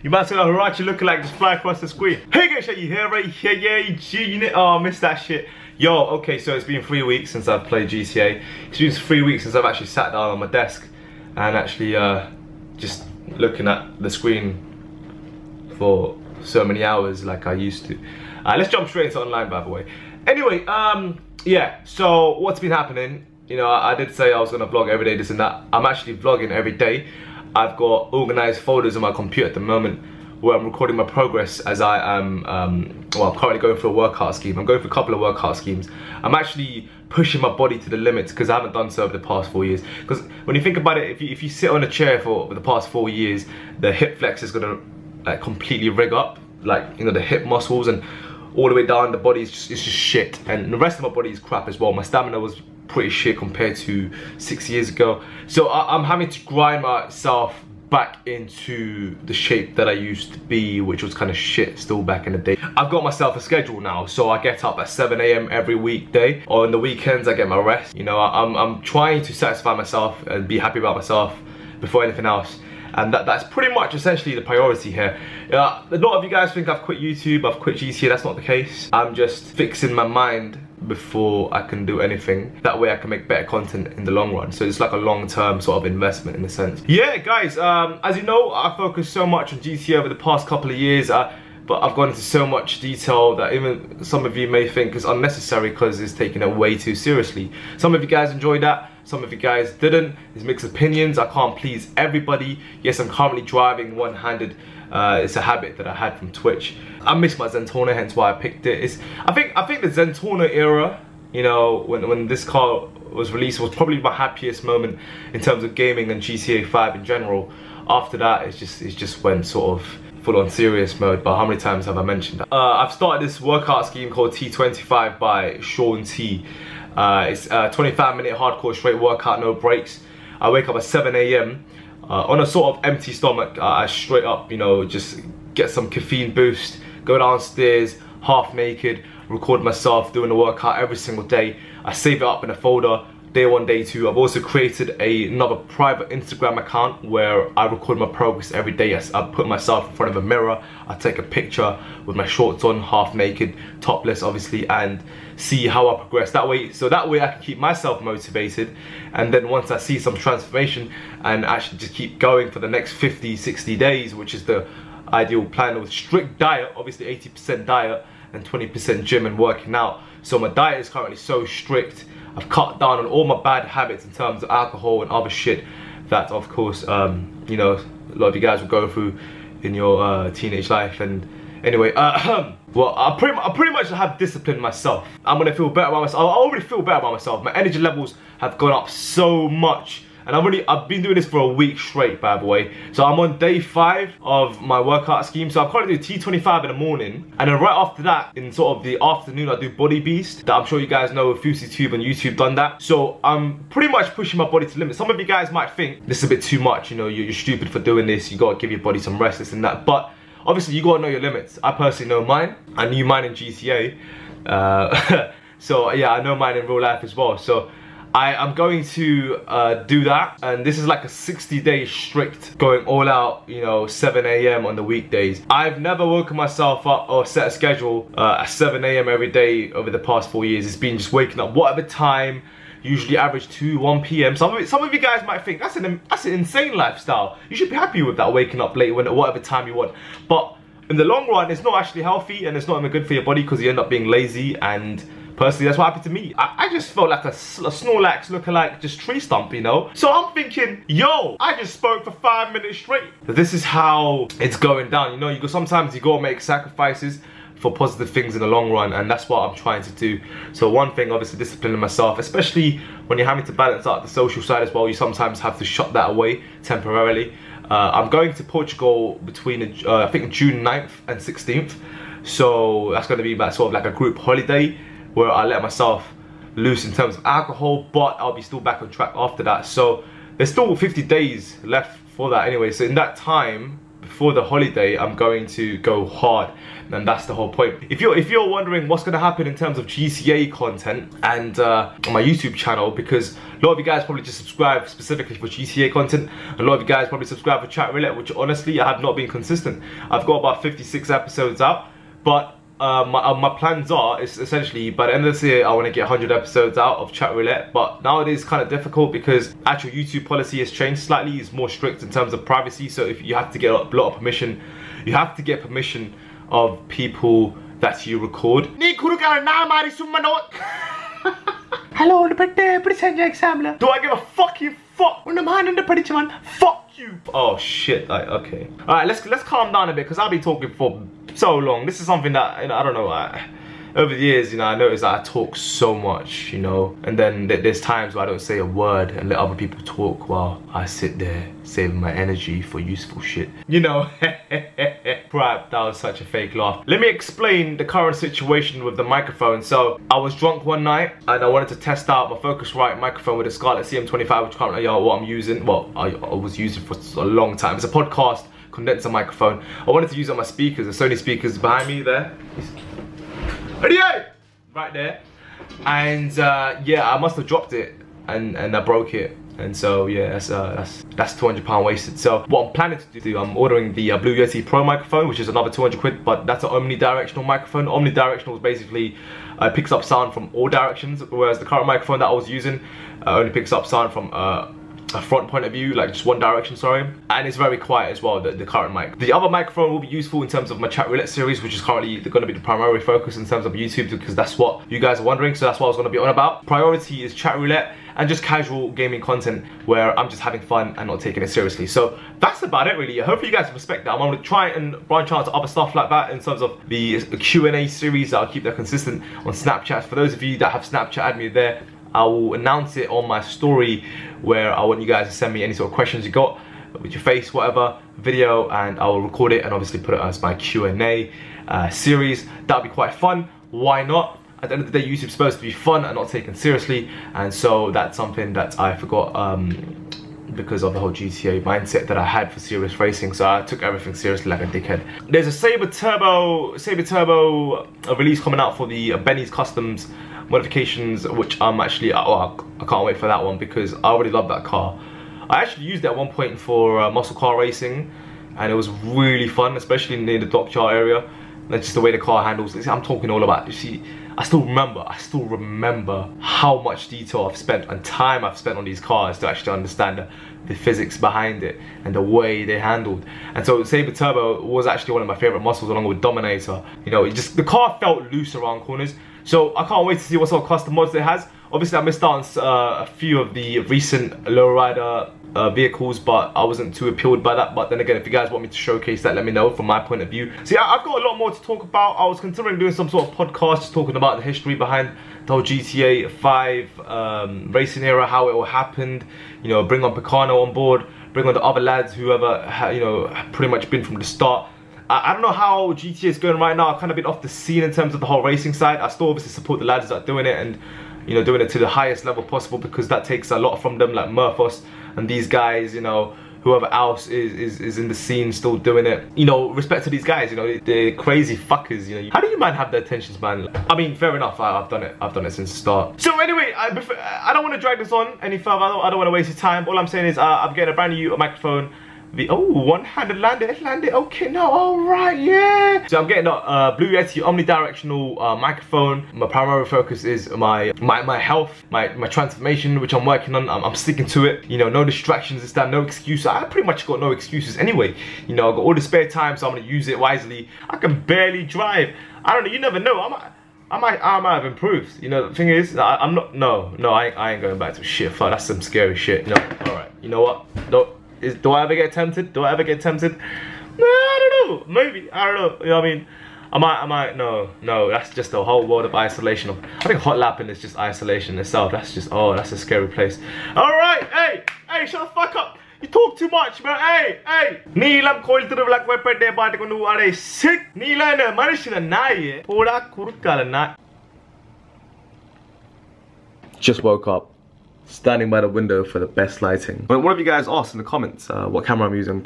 You might say, Huarache looking like just fly across the screen. Hey guys, you here, right? Yeah, G-Unit. Oh, I missed that shit. Yo, okay, so it's been 3 weeks since I've played GTA. It's been 3 weeks since I've actually sat down on my desk and actually just looking at the screen for so many hours like I used to. Let's jump straight into online, by the way. Anyway, yeah, so what's been happening? You know, I did say I was gonna vlog every day, this and that. I'm actually vlogging every day. I've got organized folders on my computer at the moment where I'm recording my progress as I am, well, I'm currently going through a workout scheme. I'm going through a couple of workout schemes. I'm actually pushing my body to the limits because I haven't done so over the past 4 years. Because when you think about it, if you sit on a chair for the past 4 years, the hip flex is gonna like completely rig up, like, you know, the hip muscles, and all the way down the body is just shit. And the rest of my body is crap as well. My stamina was pretty shit compared to 6 years ago. So I'm having to grind myself back into the shape that I used to be, which was kind of shit still back in the day. I've got myself a schedule now, so I get up at 7 AM every weekday. On the weekends I get my rest. You know, I'm trying to satisfy myself and be happy about myself before anything else. And that's pretty much essentially the priority here. A lot of you guys think I've quit YouTube, I've quit GTA. That's not the case. I'm just fixing my mind before I can do anything. That way I can make better content in the long run. So it's like a long-term sort of investment in a sense. Yeah, guys, as you know, I focused so much on GTA over the past couple of years, but I've gone into so much detail that even some of you may think is unnecessary because it's taken it way too seriously. Some of you guys enjoyed that, some of you guys didn't. There's mixed opinions. I can't please everybody. Yes, I'm currently driving one-handed. It's a habit that I had from Twitch. I miss my Zentorno, hence why I picked it. I think the Zentorno era, you know, when this car was released, was probably my happiest moment in terms of gaming and GTA 5 in general. After that, it just went sort of full-on serious mode. But how many times have I mentioned that? I've started this workout scheme called T25 by Shaun T. It's a 25-minute hardcore straight workout, no breaks. I wake up at 7 AM. On a sort of empty stomach. I straight up, you know, just get some caffeine boost, go downstairs, half naked, record myself doing the workout every single day. I save it up in a folder, day 1, day 2. I've also created another private Instagram account where I record my progress every day. I put myself in front of a mirror, I take a picture with my shorts on, half naked, topless obviously, and see how I progress that way. So that way I can keep myself motivated, and then once I see some transformation and actually just keep going for the next 50, 60 days, which is the ideal plan with strict diet, obviously 80% diet and 20% gym and working out. So my diet is currently so strict. I've cut down on all my bad habits in terms of alcohol and other shit that, of course, you know, a lot of you guys will go through in your teenage life. And anyway, well, I pretty much have disciplined myself. I'm gonna feel better about myself. I already feel better about myself. My energy levels have gone up so much. And I've been doing this for a week straight, by the way. So I'm on day 5 of my workout scheme. So I'm currently doing T25 in the morning. And then right after that, in sort of the afternoon, I do Body Beast. That I'm sure you guys know, FusiTube and YouTube done that. So I'm pretty much pushing my body to the limit. Some of you guys might think this is a bit too much. You know, you're stupid for doing this. You gotta give your body some rest, this and that. But obviously, you gotta know your limits. I personally know mine. I knew mine in GTA. So yeah, I know mine in real life as well. So I'm going to do that, and this is like a 60-day strict going all out, you know, 7 AM on the weekdays. I've never woken myself up or set a schedule at 7 AM every day over the past 4 years. It's been just waking up whatever time, usually average 2, 1 PM. Some of you guys might think that's an insane lifestyle. You should be happy with that, waking up late whatever time you want. But in the long run, it's not actually healthy, and it's not even good for your body because you end up being lazy. And personally, that's what happened to me. I just felt like a Snorlax lookalike, just tree stump, you know? So I'm thinking, yo, I just spoke for 5 minutes straight. This is how it's going down, you know? Sometimes you gotta make sacrifices for positive things in the long run, and that's what I'm trying to do. So one thing, obviously, disciplining myself, especially when you're having to balance out the social side as well. You sometimes have to shut that away temporarily. I'm going to Portugal between, I think, June 9th and 16th. So that's gonna be about sort of like a group holiday where I let myself loose in terms of alcohol, but I'll be still back on track after that. So there's still 50 days left for that anyway. So in that time, before the holiday, I'm going to go hard, and that's the whole point. If you're wondering what's going to happen in terms of GCA content and on my YouTube channel, because a lot of you guys probably just subscribe specifically for GCA content, a lot of you guys probably subscribe for Chat Roulette, which honestly I have not been consistent. I've got about 56 episodes out, but my plans are, is essentially by the end of this year I want to get 100 episodes out of Chat Roulette. But nowadays it's kind of difficult because actual YouTube policy has changed slightly. It's more strict in terms of privacy, so if you have to get a lot of permission, you have to get permission of people that you record. Hello, do I give a fucking fuck? Fuck you. Oh shit, like, okay. Alright, let's calm down a bit, because I've been talking for so long. This is something that, you know, I don't know, over the years, you know, I noticed that I talk so much, you know, and then there's times where I don't say a word and let other people talk while I sit there saving my energy for useful shit, you know. Crap, that was such a fake laugh. Let me explain the current situation with the microphone. So I was drunk one night and I wanted to test out my Focusrite microphone with a Scarlett CM25, which currently what I'm using, well, I was using for a long time. It's a podcast condenser microphone. I wanted to use it on my speakers, the Sony speakers behind me there. Right there. And yeah, I must have dropped it and I broke it. And so yeah, that's £200 wasted. So what I'm planning to do, I'm ordering the Blue Yeti Pro microphone, which is another 200 quid, but that's an omnidirectional microphone. Omnidirectional is basically picks up sound from all directions, whereas the current microphone that I was using only picks up sound from a front point of view, like just one direction, sorry. And it's very quiet as well, the current mic. The other microphone will be useful in terms of my Chat Roulette series, which is currently going to be the primary focus in terms of YouTube, because that's what you guys are wondering, so that's what I was going to be on about. Priority is Chat Roulette and just casual gaming content where I'm just having fun and not taking it seriously. So that's about it really. Hopefully you guys respect that. I'm going to try and branch out to other stuff like that in terms of the Q&A series. I'll keep that consistent on Snapchat. For those of you that have Snapchat, add me there. I will announce it on my story where I want you guys to send me any sort of questions you got with your face, whatever, video, and I will record it and obviously put it as my Q&A series. That'll be quite fun. Why not? At the end of the day, YouTube's supposed to be fun and not taken seriously, and so that's something that I forgot because of the whole GTA mindset that I had for serious racing. So I took everything seriously like a dickhead. There's a Sabre Turbo release coming out for the Benny's Customs modifications, which I'm actually, I can't wait for that one because I already love that car. I actually used it at one point for muscle car racing, and it was really fun, especially near the Dockyard area. That's just the way the car handles. I'm talking all about, you see, I still remember how much detail I've spent and time I've spent on these cars to actually understand the physics behind it and the way they handled. And so Sabre Turbo was actually one of my favorite muscles, along with Dominator. You know, the car felt loose around corners. So I can't wait to see what sort of custom mods it has. Obviously I missed out on a few of the recent lowrider vehicles, but I wasn't too appealed by that. But then again, if you guys want me to showcase that, let me know from my point of view. See, I've got a lot more to talk about. I was considering doing some sort of podcast just talking about the history behind the whole GTA 5 racing era, how it all happened, you know, bring on Picano on board, bring on the other lads who you know, pretty much been from the start. I don't know how GTA is going right now. I've kind of been off the scene in terms of the whole racing side. I still obviously support the lads that are doing it and, you know, doing it to the highest level possible, because that takes a lot from them, like Murphos and these guys, you know, whoever else is in the scene still doing it. You know, respect to these guys, you know, they're crazy fuckers, you know. How do you man have their attention span? I mean, fair enough, I've done it since the start. So anyway, I don't want to drag this on any further. I don't want to waste your time. All I'm saying is I'm getting a brand new microphone. Oh, one-handed landed, okay, no, alright, yeah. So I'm getting a Blue Yeti omnidirectional microphone. My primary focus is my health, my transformation, which I'm working on. I'm sticking to it. You know, no distractions this time, no excuses. I pretty much got no excuses anyway. You know, I got all the spare time, so I'm gonna use it wisely. I can barely drive. I don't know, you never know. I might have improved. You know, the thing is, I'm not, no, I ain't going back to shit. Fuck, that's some scary shit. No, alright, you know what? Do I ever get tempted? No, I don't know. Maybe. I don't know. You know what I mean? I might. No. That's just a whole world of isolation. I think hot lapping is just isolation itself. That's just, oh, that's a scary place. Alright, hey, shut the fuck up. You talk too much, bro. Hey. Neelam coil to the black weapon day party kondu are sick. Neela na marishina naye. Poda kurukala na. Just woke up. Standing by the window for the best lighting. One of you guys asked in the comments what camera I'm using.